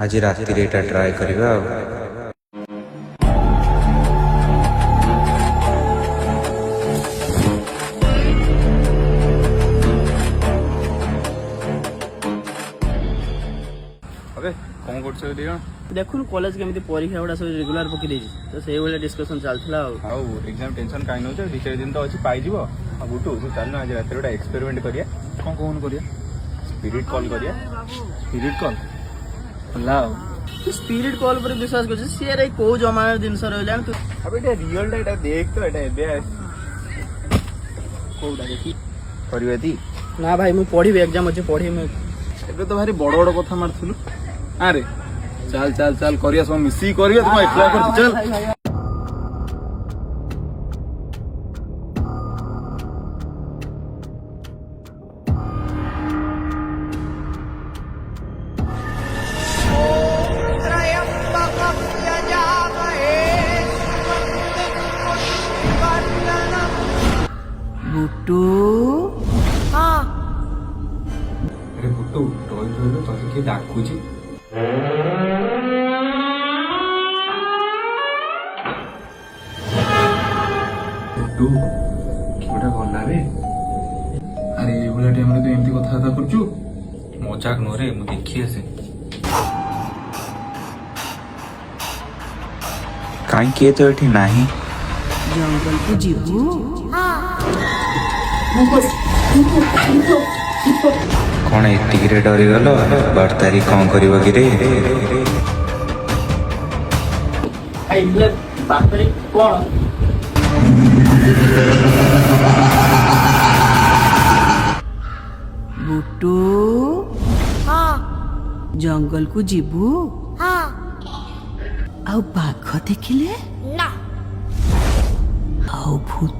आज राति एटा ट्राए करबा। अबे कौन करछ दियो देखुन कॉलेज केମିତି परीक्षा गुड़ा सब रेगुलर पकि देछि तो सेही वाला डिस्कशन चलथला आउ एग्जाम टेंशन काई नौ छ 2-4 दिन तो अछि पाई जीवो आ गुटू तू चल ना आज रात रे एक्सपेरिमेंट करिया कौन करिया स्पिरिट कॉल करिया स्पिरिट कॉल लाओ स्पिरिट कॉल पर विश्वास कर सी रे को जमाना दिन सर रहलान तू अबे एटा रियल एटा देख तो एटा एबे कोडा देखि करबेती ना भाई मु पढी एग्जाम अछि पढी मु एबे तो भारी बड़ बड़ कथा मारथुलु अरे चल चल चल करिया सब मिसी करिया तुम अप्लाई कर चल बुटू अरे बुट्टू टॉय टॉय तो के डाकुची बुट्टू किबडा गला रे अरे ए भला टाइम रे तो एमती कथा था करछु मजाक न रे मु देखि आसे काई के तो एठी नाही जंगल को जीबू कौन एतिरे डरी गलो 12 तारीख कौन करबो कि रे आइले बापरे कोन बुटू हाँ जंगल को जीबू हाँ आउ बाघ देखिले ना आउ भूत